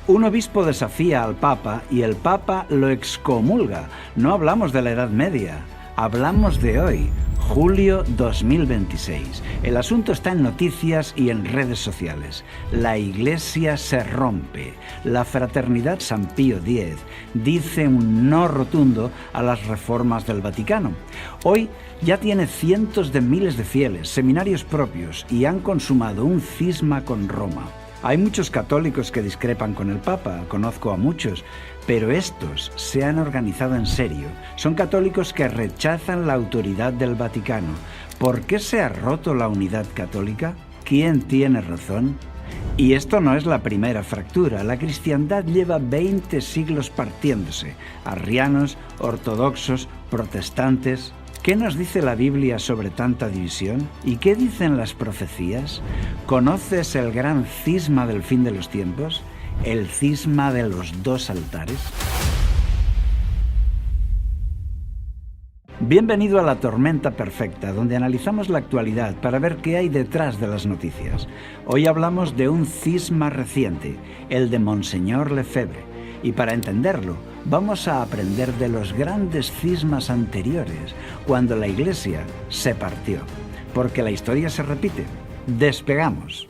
Un obispo desafía al Papa y el Papa lo excomulga. No hablamos de la Edad Media, hablamos de hoy, julio 2026. El asunto está en noticias y en redes sociales. La Iglesia se rompe. La Fraternidad San Pío X dice un no rotundo a las reformas del Vaticano. Hoy ya tiene cientos de miles de fieles, seminarios propios y han consumado un cisma con Roma. Hay muchos católicos que discrepan con el Papa, conozco a muchos, pero estos se han organizado en serio. Son católicos que rechazan la autoridad del Vaticano. ¿Por qué se ha roto la unidad católica? ¿Quién tiene razón? Y esto no es la primera fractura. La cristiandad lleva 20 siglos partiéndose. Arrianos, ortodoxos, protestantes. ¿Qué nos dice la Biblia sobre tanta división? ¿Y qué dicen las profecías? ¿Conoces el gran cisma del fin de los tiempos? ¿El cisma de los dos altares? Bienvenido a La Tormenta Perfecta, donde analizamos la actualidad para ver qué hay detrás de las noticias. Hoy hablamos de un cisma reciente, el de Monseñor Lefebvre. Y para entenderlo, vamos a aprender de los grandes cismas anteriores, cuando la Iglesia se partió. Porque la historia se repite. Despegamos.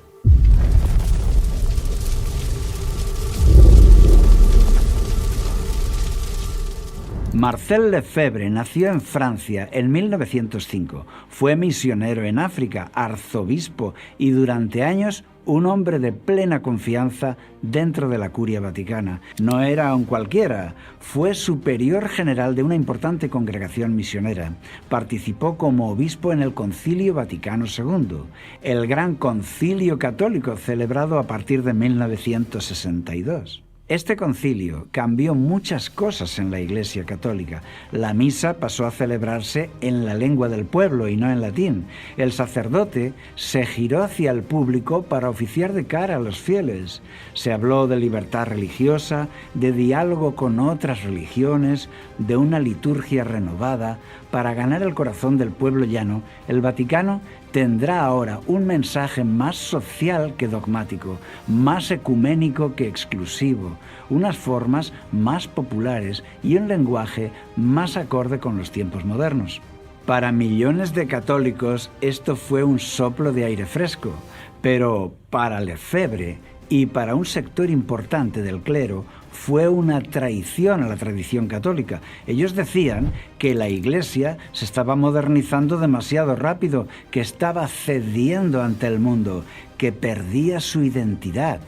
Marcel Lefebvre nació en Francia en 1905. Fue misionero en África, arzobispo y durante años un hombre de plena confianza dentro de la Curia Vaticana. No era un cualquiera, fue superior general de una importante congregación misionera. Participó como obispo en el Concilio Vaticano II, el gran concilio católico celebrado a partir de 1962. Este concilio cambió muchas cosas en la Iglesia católica. La misa pasó a celebrarse en la lengua del pueblo y no en latín. El sacerdote se giró hacia el público para oficiar de cara a los fieles. Se habló de libertad religiosa, de diálogo con otras religiones, de una liturgia renovada. Para ganar el corazón del pueblo llano, el Vaticano tendrá ahora un mensaje más social que dogmático, más ecuménico que exclusivo, unas formas más populares y un lenguaje más acorde con los tiempos modernos. Para millones de católicos esto fue un soplo de aire fresco, pero para Lefebvre y para un sector importante del clero fue una traición a la tradición católica. Ellos decían que la Iglesia se estaba modernizando demasiado rápido, que estaba cediendo ante el mundo, que perdía su identidad,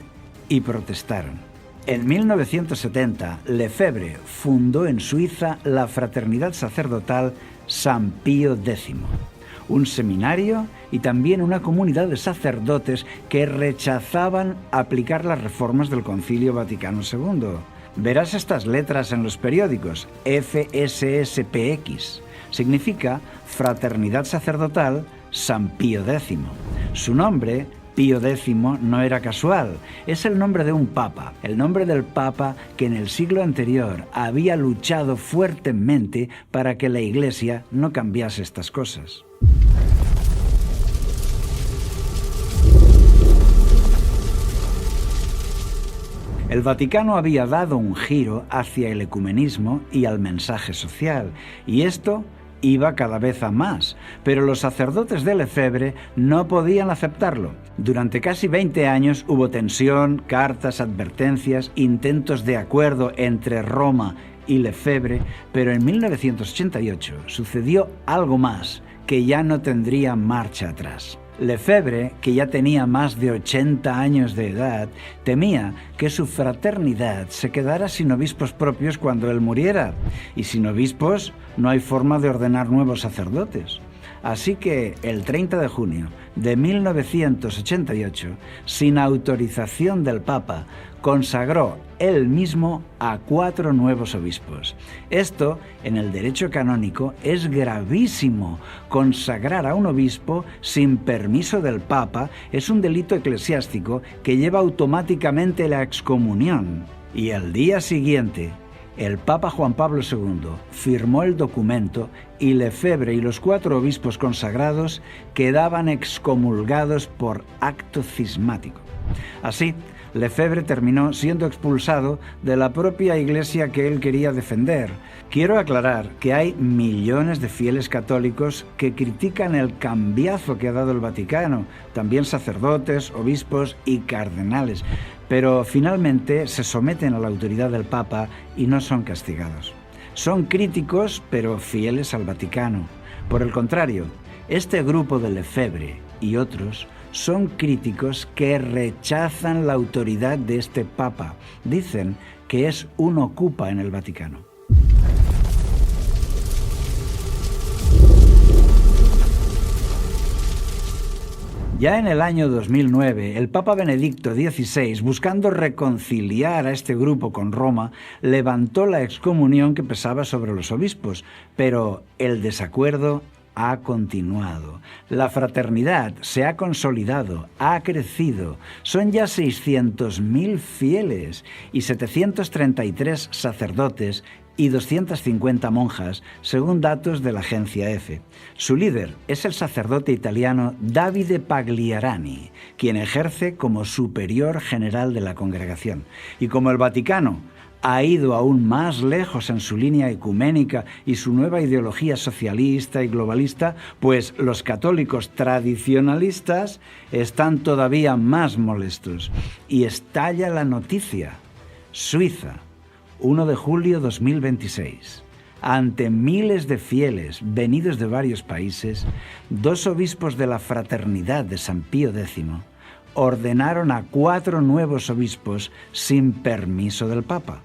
y protestaron. En 1970, Lefebvre fundó en Suiza la Fraternidad Sacerdotal San Pío X, un seminario y también una comunidad de sacerdotes que rechazaban aplicar las reformas del Concilio Vaticano II. Verás estas letras en los periódicos, FSSPX. Significa Fraternidad Sacerdotal San Pío X. Su nombre, Pío X, no era casual. Es el nombre de un papa, el nombre del papa que en el siglo anterior había luchado fuertemente para que la Iglesia no cambiase estas cosas. El Vaticano había dado un giro hacia el ecumenismo y al mensaje social, y esto iba cada vez a más, pero los sacerdotes de Lefebvre no podían aceptarlo. Durante casi 20 años hubo tensión, cartas, advertencias, intentos de acuerdo entre Roma y Lefebvre, pero en 1988 sucedió algo más que ya no tendría marcha atrás. Lefebvre, que ya tenía más de 80 años de edad, temía que su fraternidad se quedara sin obispos propios cuando él muriera. Y sin obispos no hay forma de ordenar nuevos sacerdotes. Así que el 30 de junio de 1988, sin autorización del Papa, consagró él mismo a 4 nuevos obispos. Esto, en el derecho canónico, es gravísimo. Consagrar a un obispo sin permiso del Papa es un delito eclesiástico que lleva automáticamente la excomunión. Y al día siguiente, el Papa Juan Pablo II firmó el documento y Lefebvre y los 4 obispos consagrados quedaban excomulgados por acto cismático. Así, Lefebvre terminó siendo expulsado de la propia iglesia que él quería defender. Quiero aclarar que hay millones de fieles católicos que critican el cambiazo que ha dado el Vaticano, también sacerdotes, obispos y cardenales, pero finalmente se someten a la autoridad del Papa y no son castigados. Son críticos, pero fieles al Vaticano. Por el contrario, este grupo de Lefebvre y otros son críticos que rechazan la autoridad de este Papa. Dicen que es un ocupa en el Vaticano. Ya en el año 2009, el Papa Benedicto XVI, buscando reconciliar a este grupo con Roma, levantó la excomunión que pesaba sobre los obispos, pero el desacuerdo ha continuado. La fraternidad se ha consolidado, ha crecido. Son ya 600.000 fieles y 733 sacerdotes y 250 monjas, según datos de la agencia EFE. Su líder es el sacerdote italiano Davide Pagliarani, quien ejerce como superior general de la congregación. Y como el Vaticano ha ido aún más lejos en su línea ecuménica y su nueva ideología socialista y globalista, pues los católicos tradicionalistas están todavía más molestos. Y estalla la noticia. Suiza, 1 de julio 2026. Ante miles de fieles venidos de varios países, 2 obispos de la Fraternidad de San Pío X ordenaron a 4 nuevos obispos sin permiso del Papa.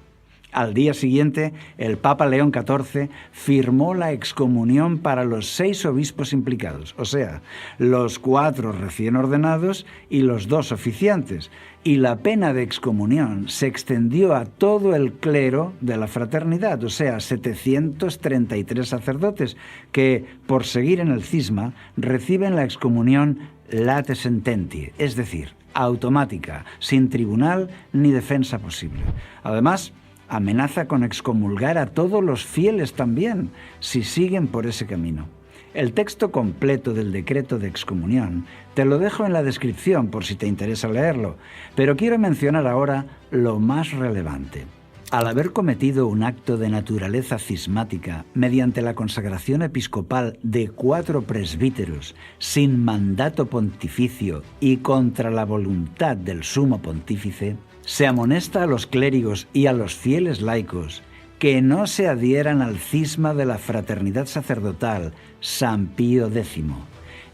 Al día siguiente, el Papa León XIV firmó la excomunión para los 6 obispos implicados, o sea, los 4 recién ordenados y los 2 oficiantes, y la pena de excomunión se extendió a todo el clero de la fraternidad, o sea, 733 sacerdotes que, por seguir en el cisma, reciben la excomunión late sententie, es decir, automática, sin tribunal ni defensa posible. Además, amenaza con excomulgar a todos los fieles también, si siguen por ese camino. El texto completo del decreto de excomunión te lo dejo en la descripción por si te interesa leerlo, pero quiero mencionar ahora lo más relevante. Al haber cometido un acto de naturaleza cismática mediante la consagración episcopal de 4 presbíteros sin mandato pontificio y contra la voluntad del sumo pontífice, se amonesta a los clérigos y a los fieles laicos que no se adhieran al cisma de la fraternidad sacerdotal San Pío X,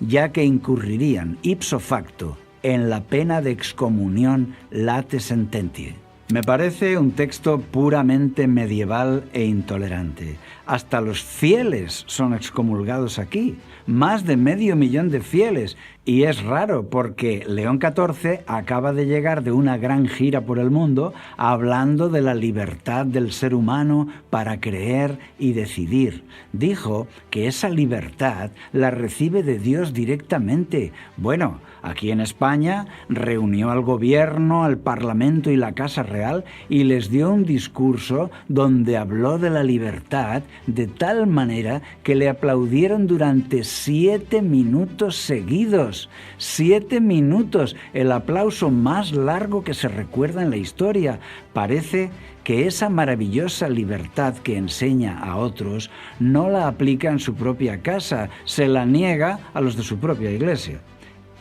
ya que incurrirían ipso facto en la pena de excomunión late sententie. Me parece un texto puramente medieval e intolerante. Hasta los fieles son excomulgados aquí, más de 500.000 de fieles. Y es raro porque León XIV acaba de llegar de una gran gira por el mundo hablando de la libertad del ser humano para creer y decidir. Dijo que esa libertad la recibe de Dios directamente. Bueno, aquí en España reunió al gobierno, al Parlamento y la Casa Real y les dio un discurso donde habló de la libertad de tal manera que le aplaudieron durante 7 minutos seguidos. 7 minutos, el aplauso más largo que se recuerda en la historia. Parece que esa maravillosa libertad que enseña a otros no la aplica en su propia casa, se la niega a los de su propia iglesia.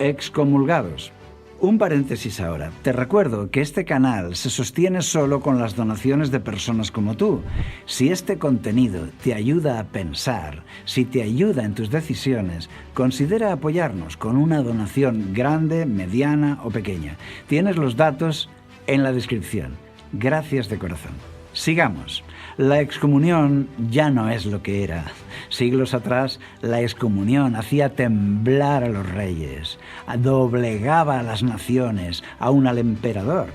Excomulgados. Un paréntesis ahora. Te recuerdo que este canal se sostiene solo con las donaciones de personas como tú. Si este contenido te ayuda a pensar, si te ayuda en tus decisiones, considera apoyarnos con una donación grande, mediana o pequeña. Tienes los datos en la descripción. Gracias de corazón. Sigamos. La excomunión ya no es lo que era. Siglos atrás, la excomunión hacía temblar a los reyes, doblegaba a las naciones, aun al emperador.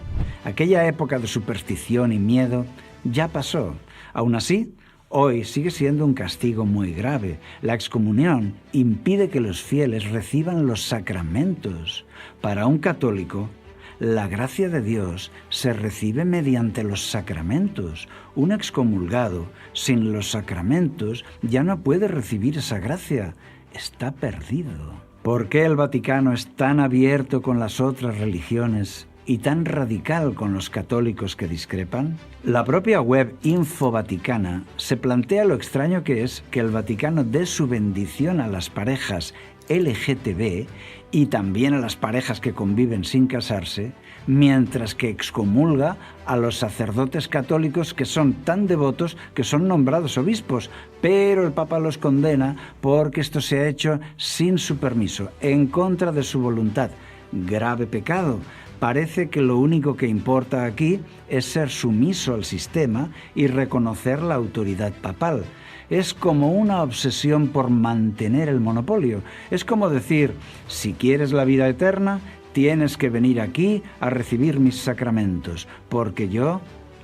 Aquella época de superstición y miedo ya pasó. Aún así, hoy sigue siendo un castigo muy grave. La excomunión impide que los fieles reciban los sacramentos. Para un católico, la gracia de Dios se recibe mediante los sacramentos. Un excomulgado sin los sacramentos ya no puede recibir esa gracia. Está perdido. ¿Por qué el Vaticano es tan abierto con las otras religiones y tan radical con los católicos que discrepan? La propia web Info Vaticana se plantea lo extraño que es que el Vaticano dé su bendición a las parejas LGTB y también a las parejas que conviven sin casarse, mientras que excomulga a los sacerdotes católicos que son tan devotos que son nombrados obispos, pero el Papa los condena porque esto se ha hecho sin su permiso, en contra de su voluntad. Grave pecado. Parece que lo único que importa aquí es ser sumiso al sistema y reconocer la autoridad papal. Es como una obsesión por mantener el monopolio. Es como decir, si quieres la vida eterna, tienes que venir aquí a recibir mis sacramentos, porque yo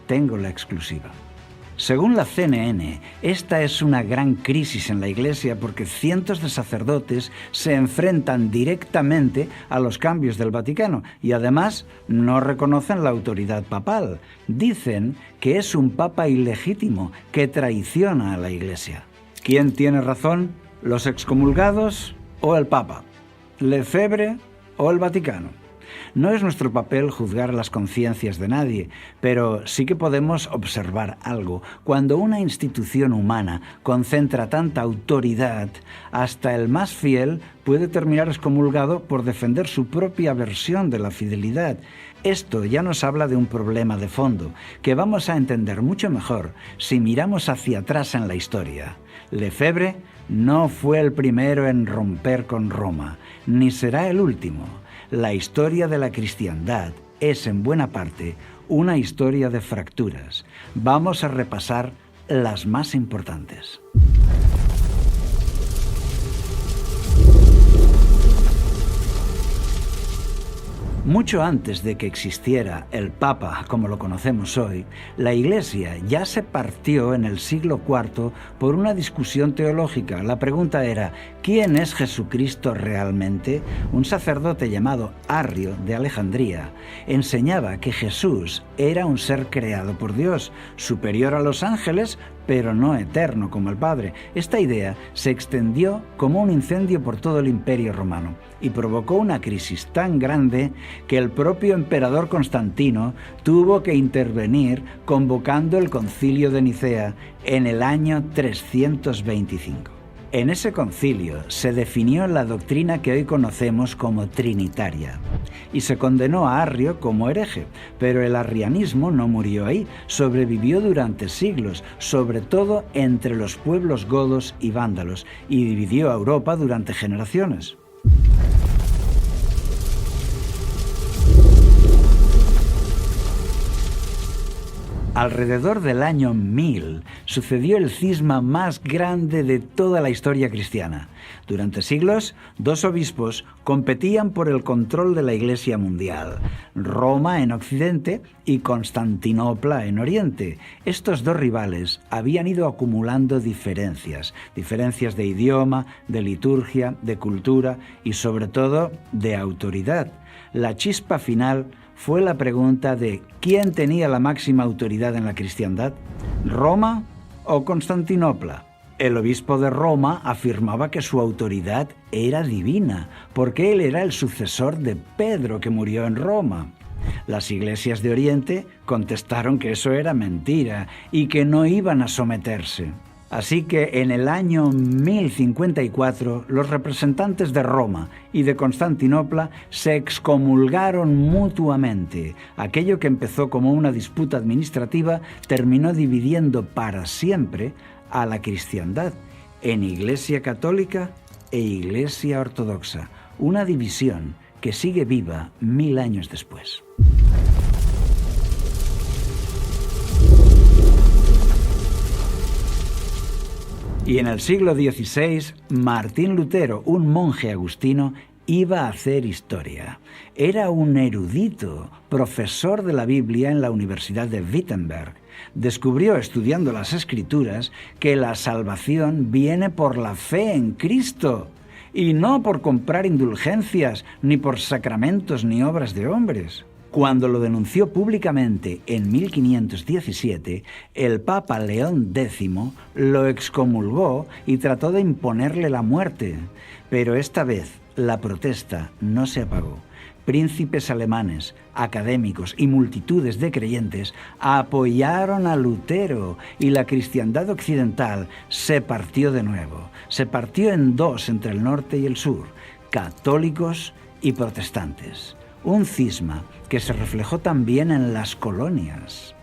tengo la exclusiva. Según la CNN, esta es una gran crisis en la Iglesia porque cientos de sacerdotes se enfrentan directamente a los cambios del Vaticano y además no reconocen la autoridad papal. Dicen que es un papa ilegítimo que traiciona a la Iglesia. ¿Quién tiene razón? ¿Los excomulgados o el Papa? ¿Lefebvre o el Vaticano? No es nuestro papel juzgar las conciencias de nadie, pero sí que podemos observar algo. Cuando una institución humana concentra tanta autoridad, hasta el más fiel puede terminar excomulgado por defender su propia versión de la fidelidad. Esto ya nos habla de un problema de fondo, que vamos a entender mucho mejor si miramos hacia atrás en la historia. Lefebvre no fue el primero en romper con Roma, ni será el último. La historia de la cristiandad es, en buena parte, una historia de fracturas. Vamos a repasar las más importantes. Mucho antes de que existiera el Papa como lo conocemos hoy, la Iglesia ya se partió en el siglo IV por una discusión teológica. La pregunta era, ¿quién es Jesucristo realmente? Un sacerdote llamado Arrio de Alejandría enseñaba que Jesús era un ser creado por Dios, superior a los ángeles, pero no eterno como el Padre. Esta idea se extendió como un incendio por todo el Imperio Romano y provocó una crisis tan grande que el propio emperador Constantino tuvo que intervenir convocando el Concilio de Nicea en el año 325. En ese concilio se definió la doctrina que hoy conocemos como trinitaria y se condenó a Arrio como hereje, pero el arrianismo no murió ahí, sobrevivió durante siglos, sobre todo entre los pueblos godos y vándalos, y dividió a Europa durante generaciones. Alrededor del año 1000 sucedió el cisma más grande de toda la historia cristiana. Durante siglos, dos obispos competían por el control de la Iglesia mundial, Roma en Occidente y Constantinopla en Oriente. Estos dos rivales habían ido acumulando diferencias de idioma, de liturgia, de cultura y sobre todo de autoridad. La chispa final fue la pregunta de ¿quién tenía la máxima autoridad en la cristiandad? ¿Roma o Constantinopla? El obispo de Roma afirmaba que su autoridad era divina, porque él era el sucesor de Pedro que murió en Roma. Las iglesias de Oriente contestaron que eso era mentira y que no iban a someterse. Así que en el año 1054 los representantes de Roma y de Constantinopla se excomulgaron mutuamente. Aquello que empezó como una disputa administrativa terminó dividiendo para siempre a la cristiandad en Iglesia Católica e Iglesia Ortodoxa, una división que sigue viva 1000 años después. Y en el siglo XVI, Martín Lutero, un monje agustino, iba a hacer historia. Era un erudito, profesor de la Biblia en la Universidad de Wittenberg. Descubrió, estudiando las Escrituras, que la salvación viene por la fe en Cristo y no por comprar indulgencias, ni por sacramentos ni obras de hombres. Cuando lo denunció públicamente en 1517, el Papa León X lo excomulgó y trató de imponerle la muerte. Pero esta vez la protesta no se apagó. príncipes alemanes, académicos y multitudes de creyentes apoyaron a Lutero y la cristiandad occidental se partió de nuevo. Se partió en dos entre el norte y el sur, católicos y protestantes. Un cisma que se reflejó también en las colonias.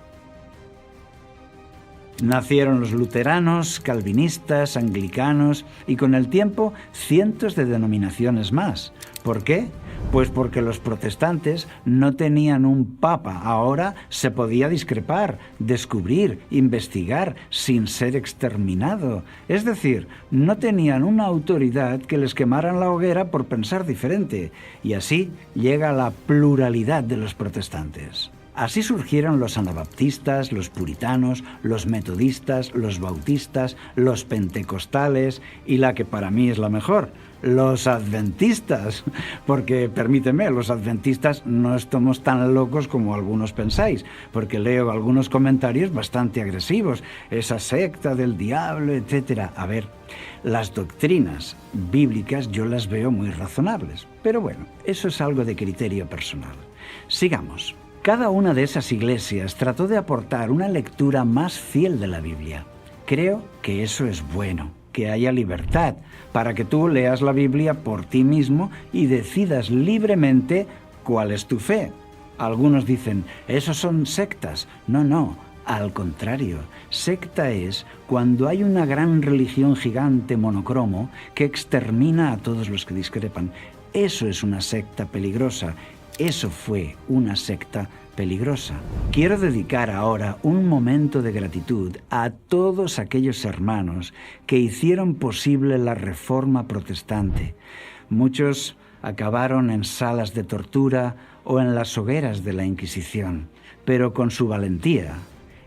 Nacieron los luteranos, calvinistas, anglicanos y con el tiempo cientos de denominaciones más. ¿Por qué? Pues porque los protestantes no tenían un papa. Ahora se podía discrepar, descubrir, investigar sin ser exterminado. Es decir, no tenían una autoridad que les quemara en la hoguera por pensar diferente. Y así llega la pluralidad de los protestantes. Así surgieron los anabaptistas, los puritanos, los metodistas, los bautistas, los pentecostales y la que para mí es la mejor, los adventistas. Porque, permíteme, los adventistas no estamos tan locos como algunos pensáis, porque leo algunos comentarios bastante agresivos, esa secta del diablo, etc. A ver, las doctrinas bíblicas yo las veo muy razonables, pero bueno, eso es algo de criterio personal. Sigamos. Cada una de esas iglesias trató de aportar una lectura más fiel de la Biblia. Creo que eso es bueno, que haya libertad para que tú leas la Biblia por ti mismo y decidas libremente cuál es tu fe. Algunos dicen, esos son sectas. No, al contrario. Secta es cuando hay una gran religión gigante monocromo que extermina a todos los que discrepan. Eso es una secta peligrosa. Eso fue una secta peligrosa. Quiero dedicar ahora un momento de gratitud a todos aquellos hermanos que hicieron posible la Reforma protestante. Muchos acabaron en salas de tortura o en las hogueras de la Inquisición, pero con su valentía,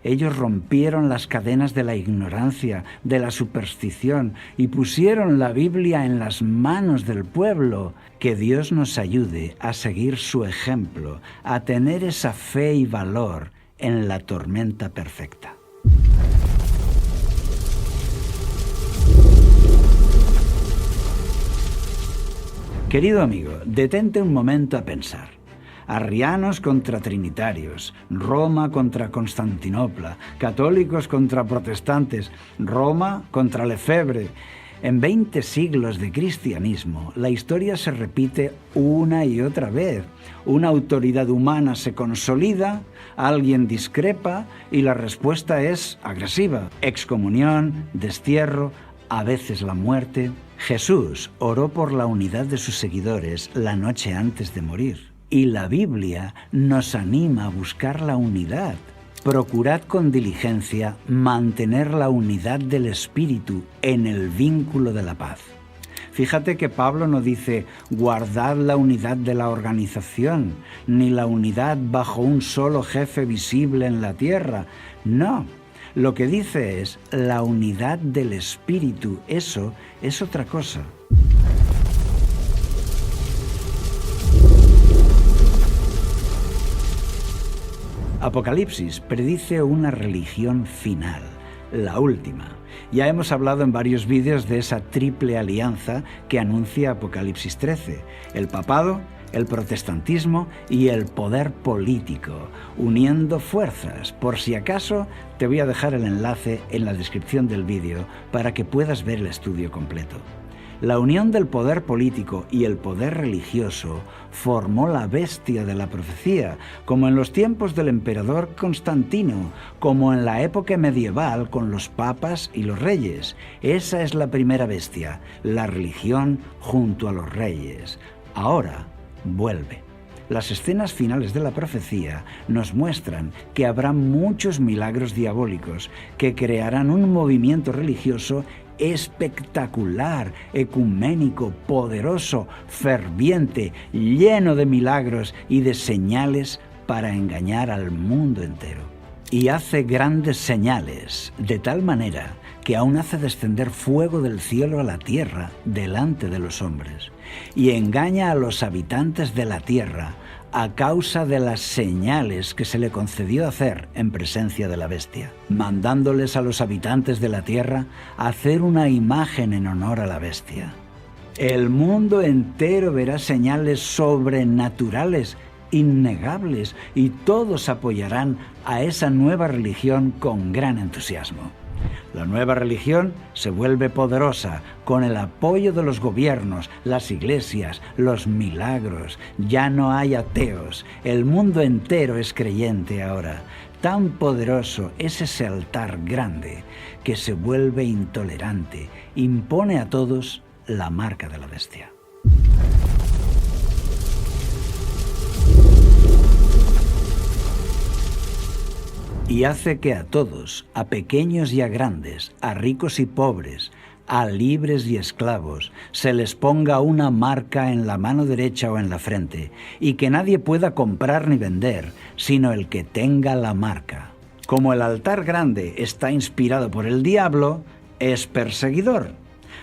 ellos rompieron las cadenas de la ignorancia, de la superstición y pusieron la Biblia en las manos del pueblo. Que Dios nos ayude a seguir su ejemplo, a tener esa fe y valor en la tormenta perfecta. Querido amigo, detente un momento a pensar. Arrianos contra trinitarios, Roma contra Constantinopla, católicos contra protestantes, Roma contra Lefebvre. En 20 siglos de cristianismo, la historia se repite una y otra vez. Una autoridad humana se consolida, alguien discrepa y la respuesta es agresiva. Excomunión, destierro, a veces la muerte. Jesús oró por la unidad de sus seguidores la noche antes de morir. Y la Biblia nos anima a buscar la unidad. Procurad con diligencia mantener la unidad del Espíritu en el vínculo de la paz. Fíjate que Pablo no dice guardad la unidad de la organización, ni la unidad bajo un solo jefe visible en la tierra. No, lo que dice es la unidad del Espíritu. Eso es otra cosa. Apocalipsis predice una religión final, la última. Ya hemos hablado en varios vídeos de esa triple alianza que anuncia Apocalipsis 13, el papado, el protestantismo y el poder político, uniendo fuerzas. Por si acaso, te voy a dejar el enlace en la descripción del vídeo para que puedas ver el estudio completo. La unión del poder político y el poder religioso formó la bestia de la profecía, como en los tiempos del emperador Constantino, como en la época medieval con los papas y los reyes. Esa es la primera bestia, la religión junto a los reyes. Ahora vuelve. Las escenas finales de la profecía nos muestran que habrá muchos milagros diabólicos que crearán un movimiento religioso espectacular, ecuménico, poderoso, ferviente, lleno de milagros y de señales para engañar al mundo entero. Y hace grandes señales, de tal manera que aún hace descender fuego del cielo a la tierra delante de los hombres, y engaña a los habitantes de la tierra a causa de las señales que se le concedió hacer en presencia de la bestia, mandándoles a los habitantes de la tierra a hacer una imagen en honor a la bestia. El mundo entero verá señales sobrenaturales, innegables, y todos apoyarán a esa nueva religión con gran entusiasmo. La nueva religión se vuelve poderosa con el apoyo de los gobiernos, las iglesias, los milagros. Ya no hay ateos. El mundo entero es creyente ahora. Tan poderoso es ese altar grande que se vuelve intolerante. Impone a todos la marca de la bestia. Y hace que a todos, a pequeños y a grandes, a ricos y pobres, a libres y esclavos, se les ponga una marca en la mano derecha o en la frente, y que nadie pueda comprar ni vender, sino el que tenga la marca. Como el altar grande está inspirado por el diablo, es perseguidor.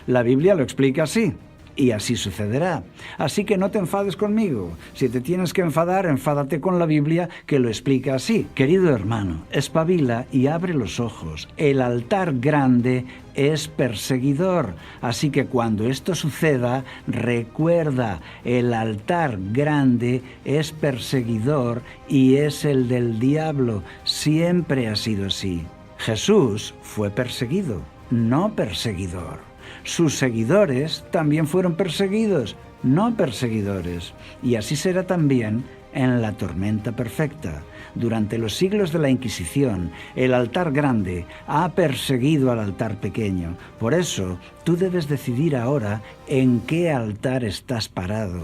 La Biblia lo explica así. Y así sucederá. Así que no te enfades conmigo. Si te tienes que enfadar, enfádate con la Biblia, que lo explica así. Querido hermano, espabila y abre los ojos. El altar grande es perseguidor. Así que cuando esto suceda, recuerda, el altar grande es perseguidor y es el del diablo. Siempre ha sido así. Jesús fue perseguido, no perseguidor. Sus seguidores también fueron perseguidos, no perseguidores. Y así será también en la tormenta perfecta. Durante los siglos de la Inquisición, el altar grande ha perseguido al altar pequeño. Por eso, tú debes decidir ahora en qué altar estás parado.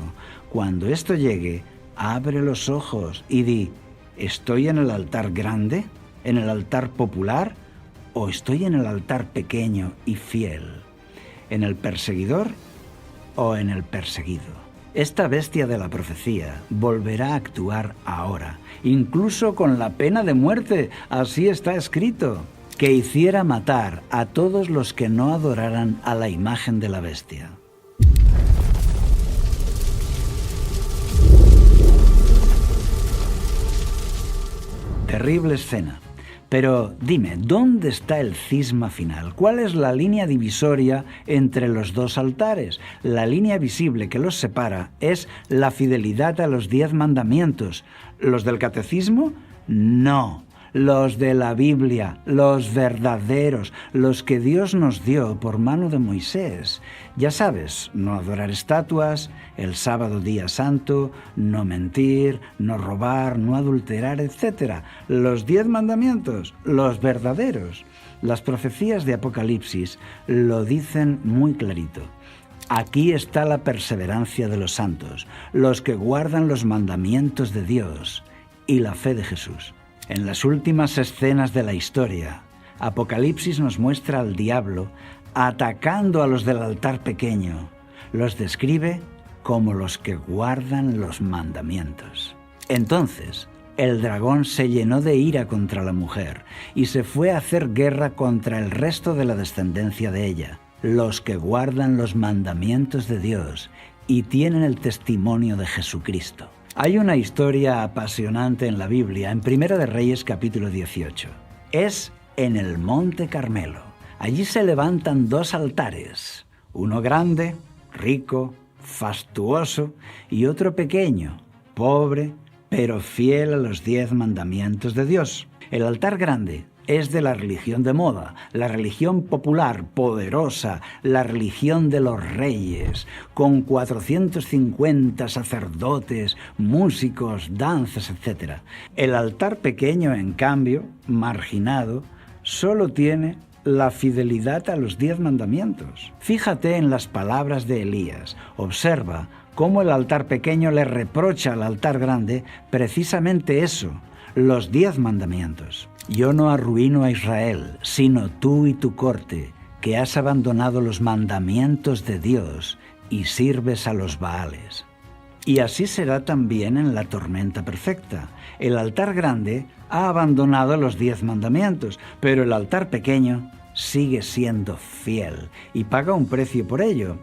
Cuando esto llegue, abre los ojos y di, ¿estoy en el altar grande? ¿En el altar popular? ¿O estoy en el altar pequeño y fiel? ¿En el perseguidor o en el perseguido? Esta bestia de la profecía volverá a actuar ahora, incluso con la pena de muerte, así está escrito, que hiciera matar a todos los que no adoraran a la imagen de la bestia. Terrible escena. Pero dime, ¿dónde está el cisma final? ¿Cuál es la línea divisoria entre los dos altares? La línea visible que los separa es la fidelidad a los 10 mandamientos. ¿Los del catecismo? No. Los de la Biblia, los verdaderos, los que Dios nos dio por mano de Moisés. Ya sabes, no adorar estatuas, el sábado día santo, no mentir, no robar, no adulterar, etc. Los 10 mandamientos, los verdaderos. Las profecías de Apocalipsis lo dicen muy clarito. Aquí está la perseverancia de los santos, los que guardan los mandamientos de Dios y la fe de Jesús. En las últimas escenas de la historia, Apocalipsis nos muestra al diablo atacando a los del altar pequeño. Los describe como los que guardan los mandamientos. Entonces, el dragón se llenó de ira contra la mujer y se fue a hacer guerra contra el resto de la descendencia de ella, los que guardan los mandamientos de Dios y tienen el testimonio de Jesucristo. Hay una historia apasionante en la Biblia, en Primera de Reyes capítulo 18. Es en el Monte Carmelo. Allí se levantan 2 altares, uno grande, rico, fastuoso, y otro pequeño, pobre, pero fiel a los 10 mandamientos de Dios. El altar grande es de la religión de moda, la religión popular, poderosa, la religión de los reyes, con 450 sacerdotes, músicos, danzas, etc. El altar pequeño, en cambio, marginado, solo tiene la fidelidad a los 10 mandamientos. Fíjate en las palabras de Elías. Observa cómo el altar pequeño le reprocha al altar grande precisamente eso, los 10 mandamientos. Yo no arruino a Israel, sino tú y tu corte, que has abandonado los mandamientos de Dios y sirves a los Baales. Y así será también en la tormenta perfecta. El altar grande ha abandonado los 10 mandamientos, pero el altar pequeño sigue siendo fiel y paga un precio por ello.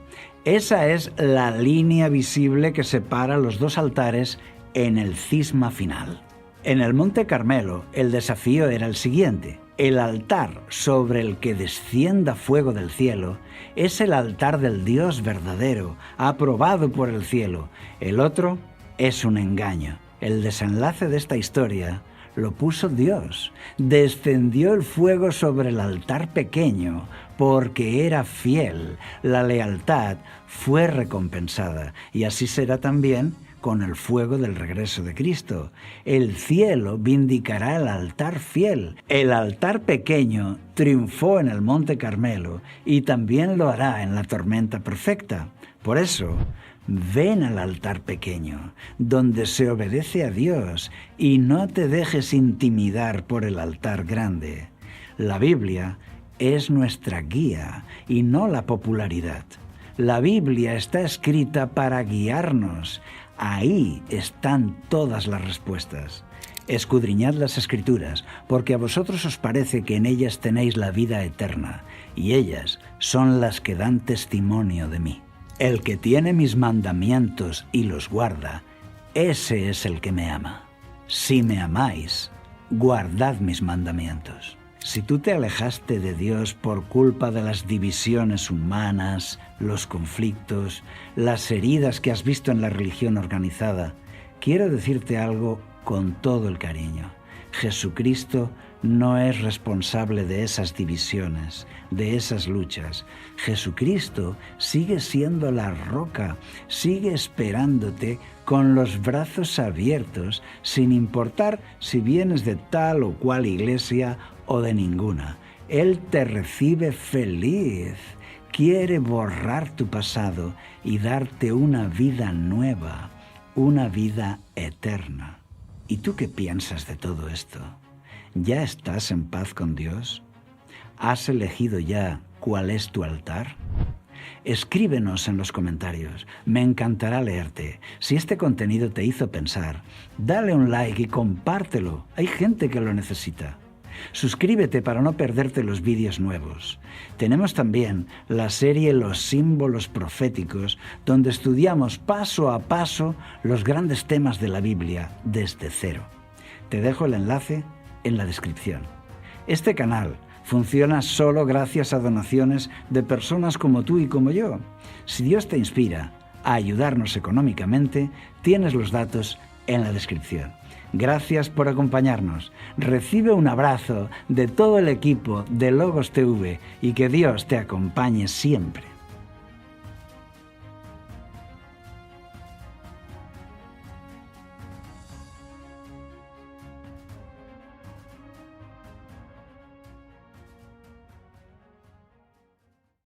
Esa es la línea visible que separa los 2 altares en el cisma final. En el Monte Carmelo, el desafío era el siguiente. El altar sobre el que descienda fuego del cielo es el altar del Dios verdadero, aprobado por el cielo. El otro es un engaño. El desenlace de esta historia lo puso Dios. Descendió el fuego sobre el altar pequeño porque era fiel. La lealtad fue recompensada y así será también con el fuego del regreso de Cristo. El cielo vindicará el altar fiel. El altar pequeño triunfó en el Monte Carmelo y también lo hará en la tormenta perfecta. Por eso, ven al altar pequeño, donde se obedece a Dios, y no te dejes intimidar por el altar grande. La Biblia es nuestra guía y no la popularidad. La Biblia está escrita para guiarnos. Ahí están todas las respuestas. Escudriñad las Escrituras, porque a vosotros os parece que en ellas tenéis la vida eterna, y ellas son las que dan testimonio de mí. El que tiene mis mandamientos y los guarda, ese es el que me ama. Si me amáis, guardad mis mandamientos. Si tú te alejaste de Dios por culpa de las divisiones humanas, los conflictos, las heridas que has visto en la religión organizada, quiero decirte algo con todo el cariño. Jesucristo no es responsable de esas divisiones, de esas luchas. Jesucristo sigue siendo la roca, sigue esperándote con los brazos abiertos, sin importar si vienes de tal o cual iglesia o de ninguna. Él te recibe feliz, quiere borrar tu pasado y darte una vida nueva, una vida eterna. ¿Y tú qué piensas de todo esto? ¿Ya estás en paz con Dios? ¿Has elegido ya cuál es tu altar? Escríbenos en los comentarios, me encantará leerte. Si este contenido te hizo pensar, dale un like y compártelo, hay gente que lo necesita. Suscríbete para no perderte los vídeos nuevos. Tenemos también la serie Los símbolos proféticos, donde estudiamos paso a paso los grandes temas de la Biblia desde cero. Te dejo el enlace en la descripción. Este canal funciona solo gracias a donaciones de personas como tú y como yo. Si Dios te inspira a ayudarnos económicamente, tienes los datos en la descripción. Gracias por acompañarnos. Recibe un abrazo de todo el equipo de Logos TV y que Dios te acompañe siempre.